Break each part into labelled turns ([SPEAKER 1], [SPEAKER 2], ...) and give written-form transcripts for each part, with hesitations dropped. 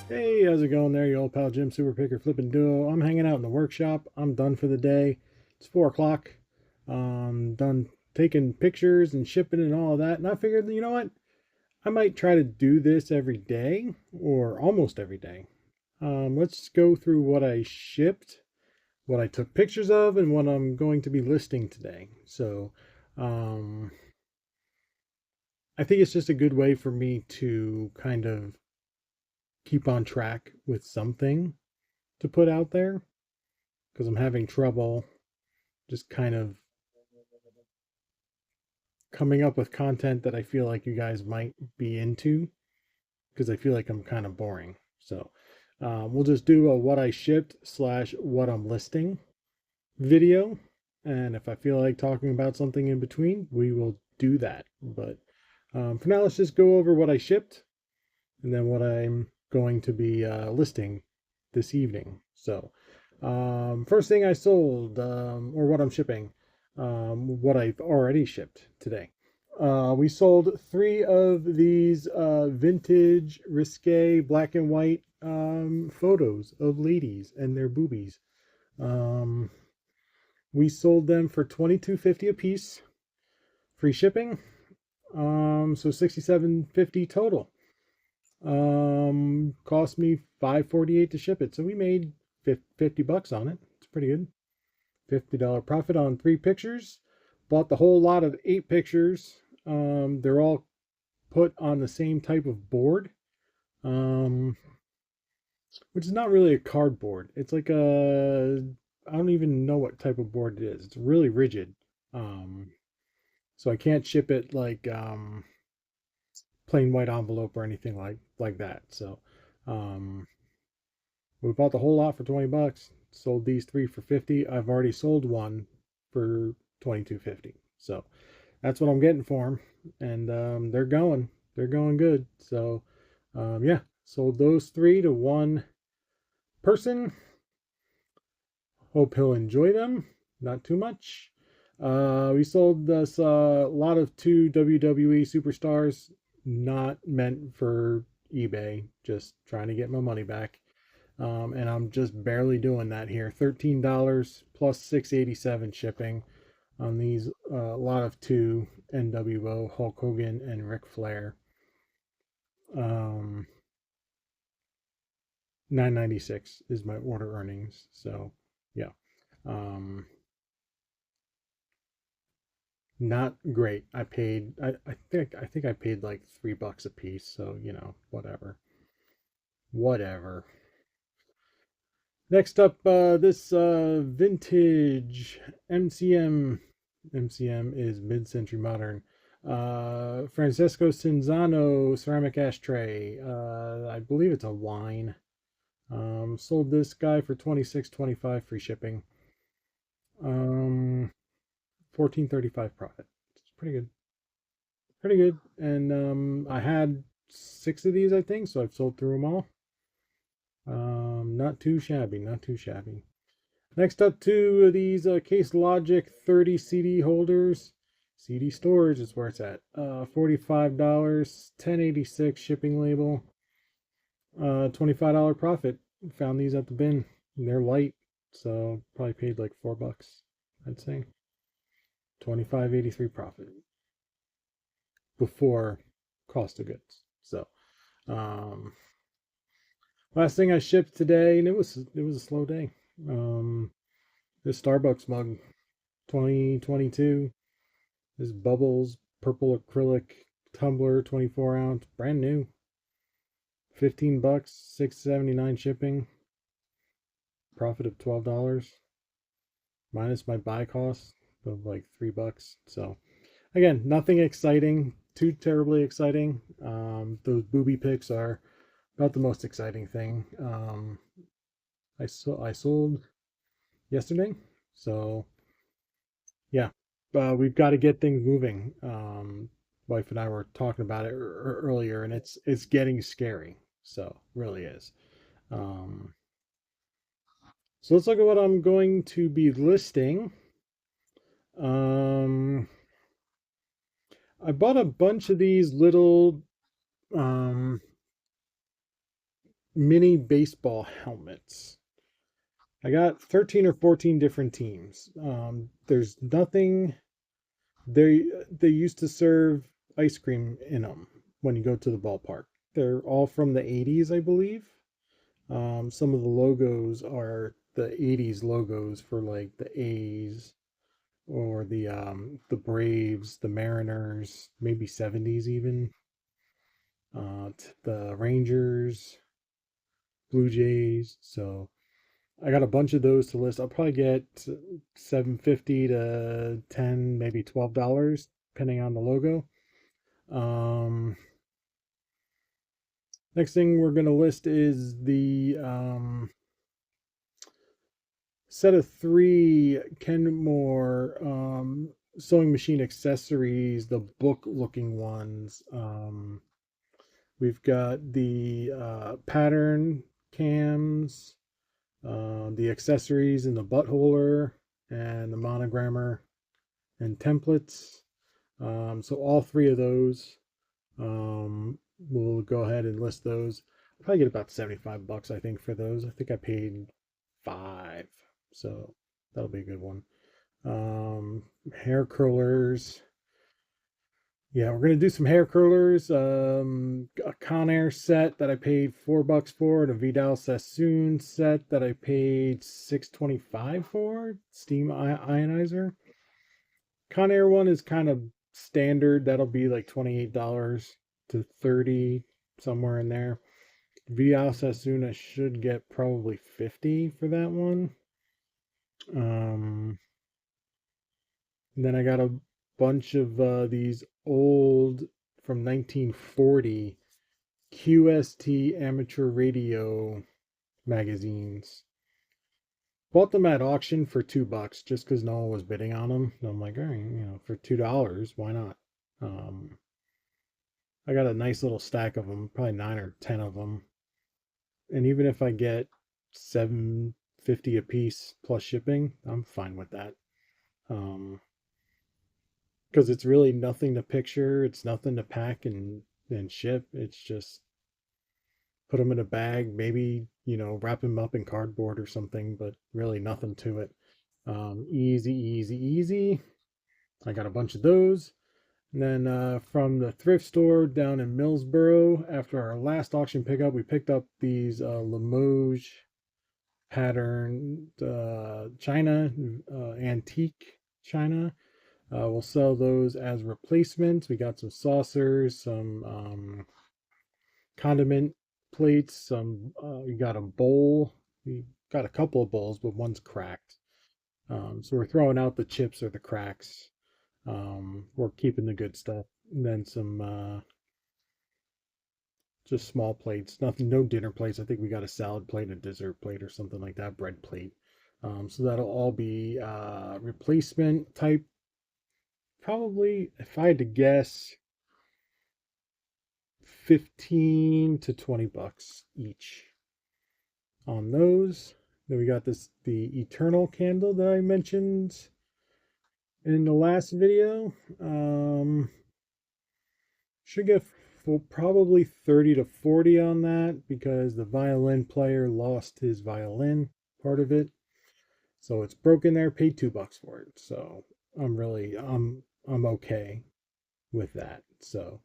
[SPEAKER 1] Hey, how's it going there, you old pal Jim Super Picker Flipping Duo? I'm hanging out in the workshop. I'm done for the day. It's 4 o'clock. Done taking pictures and shipping and all of that. And I figured, you know what? I might try to do this every day or almost every day. Let's go through what I shipped, what I took pictures of, and what I'm going to be listing today. So, um, I think it's just a good way for me to kind of keep on track with something to put out there because I'm having trouble just kind of coming up with content that I feel like you guys might be into because I feel like I'm kind of boring. So we'll just do a what I shipped slash what I'm listing video. And if I feel like talking about something in between, we will do that. But for now, let's just go over what I shipped and then what I'm going to be listing this evening. So, first thing I sold, or what I'm shipping, what I've already shipped today. We sold 3 of these vintage, risque, black and white photos of ladies and their boobies. Um, we sold them for $22.50 a piece, free shipping. So $67.50 total. Cost me $5.48 to ship it. So we made $50 on it. It's pretty good. $50 profit on 3 pictures. Bought the whole lot of 8 pictures. They're all put on the same type of board, um, which is not really a cardboard. It's like I don't even know what type of board it is. It's really rigid. Um, so I can't ship it like plain white envelope or anything like that. So um, we bought the whole lot for $20. Sold these 3 for 50. I've already sold one for $22.50. So that's what I'm getting for them, and they're going good. So yeah, sold those 3 to one person. Hope he'll enjoy them. Not too much. We sold this lot of 2 WWE superstars, not meant for eBay, just trying to get my money back. And I'm just barely doing that here. $13 plus $6.87 shipping on these lot of 2 NWO, Hulk Hogan and Ric Flair. 996 is my order earnings. So yeah. Um, not great. I think I paid like $3 a piece, so you know, whatever. Whatever. Next up, this vintage MCM. MCM is mid-century modern. Francesco Cinzano ceramic ashtray. I believe it's a wine. Sold this guy for $26.25 free shipping. 14.35 profit. It's pretty good. Pretty good. And I had 6 of these, I think, so I've sold through them all. Not too shabby, not too shabby. Next up, 2 of these Case Logic 30 CD holders. CD storage is where it's at. $45, $10.86 shipping label. $25 profit. Found these at the bin. They're light, so probably paid like $4, I'd say. 25.83 profit before cost of goods. So, um, last thing I shipped today, and it was a slow day. This Starbucks mug, 2022. This Bubbles purple acrylic tumbler, 24 ounce, brand new. $15, $6.79 shipping. Profit of $12 minus my buy cost of like $3. So again, nothing exciting, too terribly exciting. Those booby pics are about the most exciting thing. I sold yesterday, so yeah, we've got to get things moving. Wife and I were talking about it earlier, and it's getting scary. So really is. Um, so let's look at what I'm going to be listing. Um, I bought a bunch of these little um, mini baseball helmets. I got 13 or 14 different teams. There's nothing. They used to serve ice cream in them when you go to the ballpark. They're all from the 80s, I believe. Some of the logos are the 80s logos for like the A's or the Braves, the Mariners, maybe 70s even. The Rangers, Blue Jays. So I got a bunch of those to list. I'll probably get 750 to 10, maybe $12, depending on the logo. Um, Next thing we're gonna list is the set of three Kenmore sewing machine accessories, the book looking ones. We've got the pattern cams, the accessories in the buttholer, and the monogrammer and templates. So all three of those, we'll go ahead and list those. I'll probably get about 75 bucks, I think, for those. I think I paid 5, so that'll be a good one. Hair curlers. Yeah, we're gonna do some hair curlers. A Conair set that I paid $4 for, and a Vidal Sassoon set that I paid $6.25 for. Steam ionizer. Conair one is kind of standard. That'll be like $28 to 30, somewhere in there. Vidal Sassoon, I should get probably 50 for that one. And then I got a bunch of these old from 1940 QST amateur radio magazines. Bought them at auction for $2 just because no one was bidding on them. And I'm like, all right, for $2, why not? I got a nice little stack of them, probably 9 or 10 of them. And even if I get 750 a piece plus shipping, I'm fine with that. Because it's really nothing to picture, it's nothing to pack and ship. It's just put them in a bag, maybe wrap them up in cardboard or something, but really nothing to it. Easy, easy, easy. I got a bunch of those. And then from the thrift store down in Millsboro, after our last auction pickup, we picked up these Limoges pattern china, antique china. We'll sell those as replacements. We got some saucers, some condiment plates, we got a bowl. We got a couple of bowls, but one's cracked. So we're throwing out the chips or the cracks. We're keeping the good stuff. And then some just small plates, nothing, no dinner plates. I think we got a salad plate, a dessert plate, or something like that, bread plate. So that'll all be replacement type. Probably, if I had to guess, 15 to 20 bucks each on those. Then we got the eternal candle that I mentioned in the last video. Should get probably 30 to 40 on that because the violin player lost his violin, part of it. So it's broken there, paid $2 for it. So I'm okay with that. So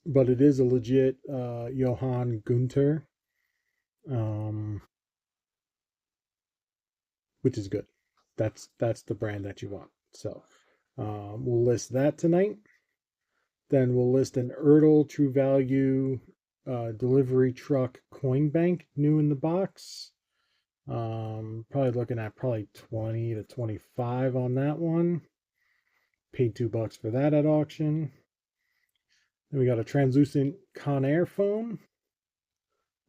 [SPEAKER 1] but it is a legit Johann Gunther, which is good. That's the brand that you want. So we'll list that tonight. Then we'll list an Ertl True Value delivery truck coin bank, new in the box. Probably looking at 20 to 25 on that one. Paid $2 for that at auction. Then we got a translucent Conair phone.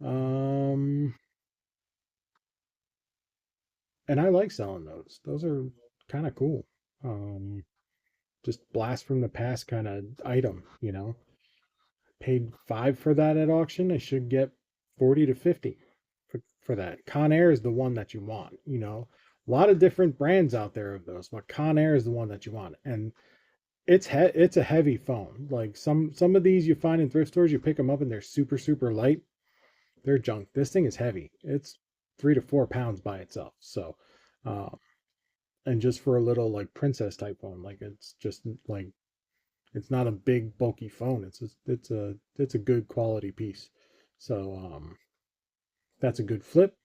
[SPEAKER 1] And I like selling those. Those are kind of cool. Just blast from the past kind of item. Paid 5 for that at auction. I should get 40 to 50 for that. Conair is the one that you want. A lot of different brands out there of those, but Conair is the one that you want. And it's a heavy phone. Like some of these you find in thrift stores, you pick them up and they're super super light. They're junk. This thing is heavy. It's 3 to 4 pounds by itself. So, uh, and just for a little like princess type phone, like it's just like it's not a big bulky phone. It's a good quality piece. So that's a good flip.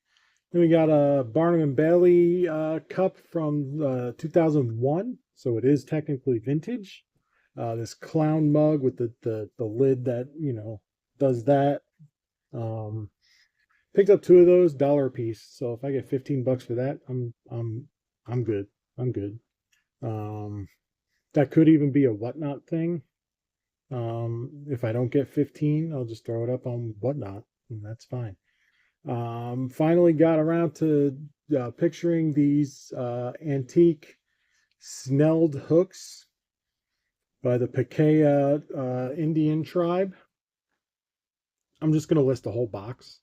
[SPEAKER 1] Then we got a Barnum and Bailey cup from 2001, so it is technically vintage. This clown mug with the lid that does that. Um, Picked up two of those, dollar a piece. So if I get 15 bucks for that, I'm good. I'm good. Um, that could even be a whatnot thing. If I don't get 15, I'll just throw it up on whatnot, and that's fine. Finally got around to picturing these antique snelled hooks by the Picaya Indian tribe. I'm just going to list the whole box.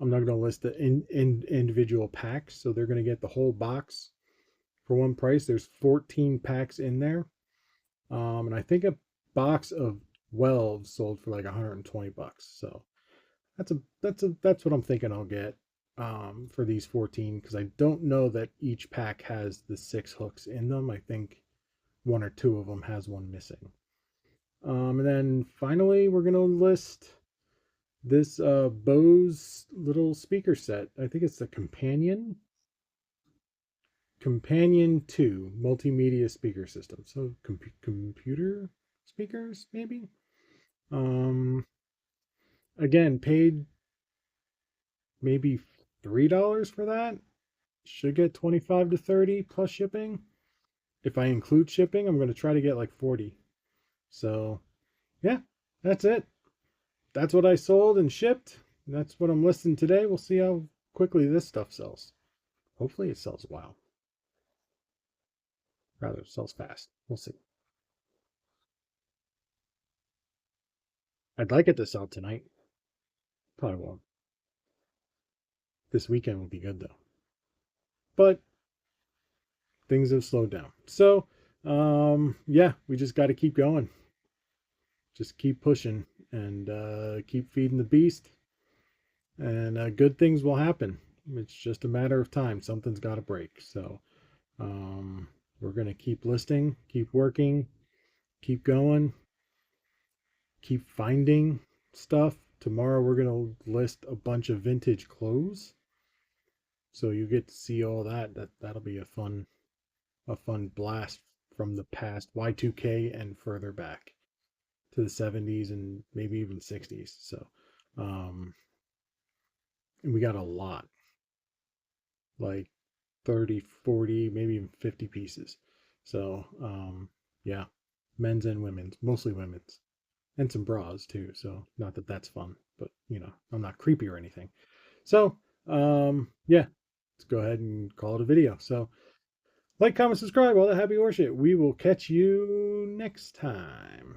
[SPEAKER 1] I'm not going to list the individual packs. So they're going to get the whole box for one price. There's 14 packs in there. And I think a box of 12 sold for like 120 bucks. So that's what I'm thinking I'll get for these 14, because I don't know that each pack has the 6 hooks in them. I think one or two of them has one missing. And then finally, we're gonna list this Bose little speaker set. I think it's the Companion 2 multimedia speaker system. So computer speakers, maybe. Um, Again, paid maybe $3 for that. Should get 25 to 30 plus shipping. If I include shipping, I'm going to try to get like 40. So, yeah, that's it. That's what I sold and shipped. That's what I'm listing today. We'll see how quickly this stuff sells. Hopefully, it sells a while. Rather, it sells fast. We'll see. I'd like it to sell tonight. Probably won't. This weekend will be good though. But things have slowed down. So, yeah, we just got to keep going. Just keep pushing and keep feeding the beast, and good things will happen. It's just a matter of time. Something's got to break. So we're going to keep listing, keep working, keep going, keep finding stuff. Tomorrow we're going to list a bunch of vintage clothes. So you get to see all that. That'll be a fun blast from the past, Y2K and further back to the 70s and maybe even 60s. So and we got a lot, like 30, 40, maybe even 50 pieces. So yeah, men's and women's, mostly women's, and some bras too. So not that that's fun, but I'm not creepy or anything. So yeah, let's go ahead and call it a video. So like, comment, subscribe, all that happy horseshit. We will catch you next time.